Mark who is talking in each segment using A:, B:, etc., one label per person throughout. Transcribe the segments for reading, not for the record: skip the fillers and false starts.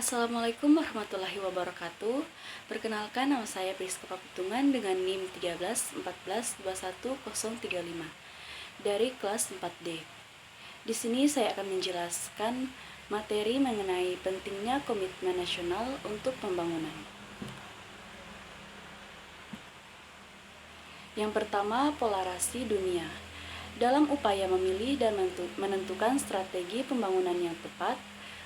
A: Assalamualaikum warahmatullahi wabarakatuh. Perkenalkan, nama saya Priska Papetungan dengan NIM 1314211035 dari kelas 4D. Di sini saya akan menjelaskan materi mengenai pentingnya komitmen nasional untuk pembangunan. Yang pertama, polarasi dunia. Dalam upaya memilih dan menentukan strategi pembangunan yang tepat,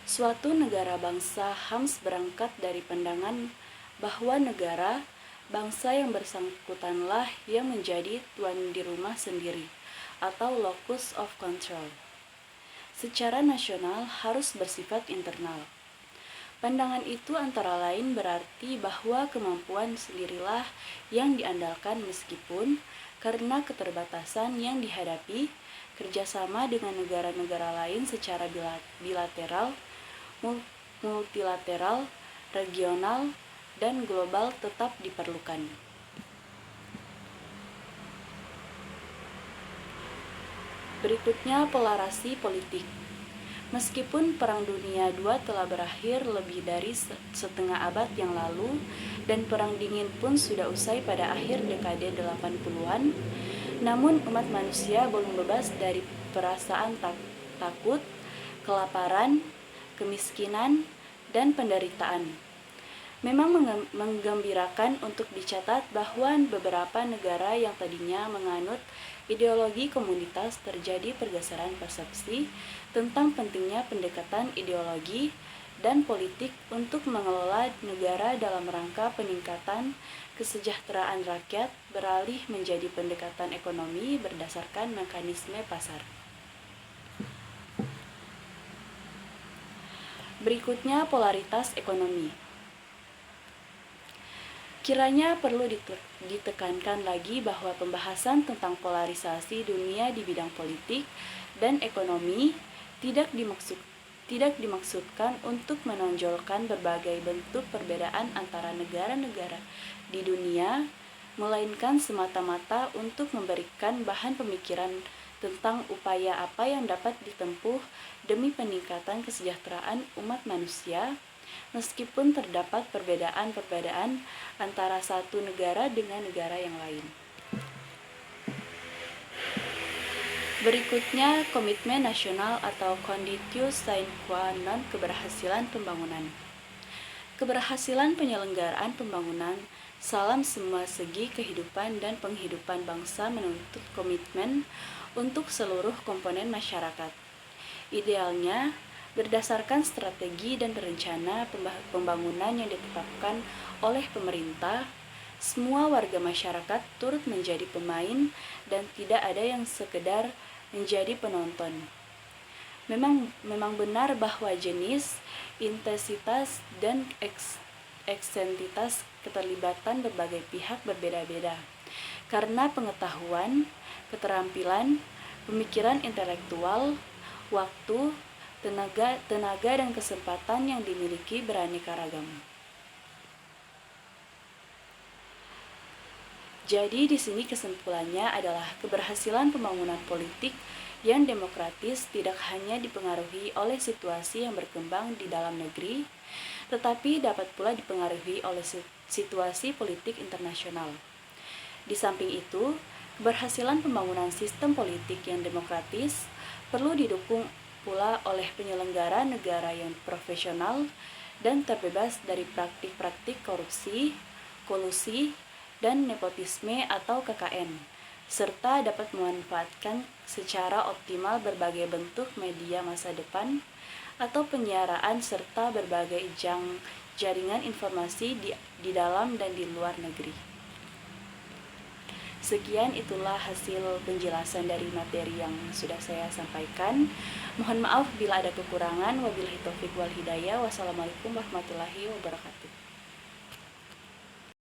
A: suatu negara bangsa harus berangkat dari pandangan bahwa negara bangsa yang bersangkutanlah yang menjadi tuan di rumah sendiri atau locus of control. Secara nasional harus bersifat internal. Pandangan itu antara lain berarti bahwa kemampuan sendirilah yang diandalkan meskipun karena keterbatasan yang dihadapi, kerjasama dengan negara-negara lain secara bilateral, multilateral, regional, dan global tetap diperlukan. Berikutnya, polarasi politik. Meskipun Perang Dunia II telah berakhir lebih dari setengah abad yang lalu dan Perang Dingin pun sudah usai pada akhir dekade 80-an, namun umat manusia belum bebas dari perasaan takut, kelaparan, kemiskinan, dan penderitaan. Memang menggembirakan untuk dicatat bahwa beberapa negara yang tadinya menganut ideologi komunitas terjadi pergeseran persepsi tentang pentingnya pendekatan ideologi dan politik untuk mengelola negara dalam rangka peningkatan kesejahteraan rakyat beralih menjadi pendekatan ekonomi berdasarkan mekanisme pasar. Berikutnya, polaritas ekonomi. Kiranya perlu ditekankan lagi bahwa pembahasan tentang polarisasi dunia di bidang politik dan ekonomi tidak dimaksudkan untuk menonjolkan berbagai bentuk perbedaan antara negara-negara di dunia, melainkan semata-mata untuk memberikan bahan pemikiran tentang upaya apa yang dapat ditempuh demi peningkatan kesejahteraan umat manusia, meskipun terdapat perbedaan-perbedaan antara satu negara dengan negara yang lain. Berikutnya, komitmen nasional atau conditio sine qua non keberhasilan pembangunan. Keberhasilan penyelenggaraan pembangunan dalam semua segi kehidupan dan penghidupan bangsa menuntut komitmen untuk seluruh komponen masyarakat. Idealnya, berdasarkan strategi dan rencana pembangunan yang ditetapkan oleh pemerintah, semua warga masyarakat turut menjadi pemain dan tidak ada yang sekedar menjadi penonton. Memang benar bahwa jenis, intensitas, dan eksentitas keterlibatan berbagai pihak berbeda-beda, karena pengetahuan, keterampilan, pemikiran intelektual, waktu, tenaga dan kesempatan yang dimiliki beraneka ragam. Jadi di sini kesimpulannya adalah keberhasilan pembangunan politik yang demokratis tidak hanya dipengaruhi oleh situasi yang berkembang di dalam negeri, tetapi dapat pula dipengaruhi oleh situasi politik internasional. Di samping itu, keberhasilan pembangunan sistem politik yang demokratis perlu didukung pula oleh penyelenggara negara yang profesional dan terbebas dari praktik-praktik korupsi, kolusi, dan nepotisme atau KKN, serta dapat memanfaatkan secara optimal berbagai bentuk media masa depan atau penyiaran serta berbagai jaringan informasi di dalam dan di luar negeri. Sekian itulah hasil penjelasan dari materi yang sudah saya sampaikan. Mohon maaf bila ada kekurangan. Wabillahi taufiq wal hidayah. Wassalamualaikum warahmatullahi wabarakatuh.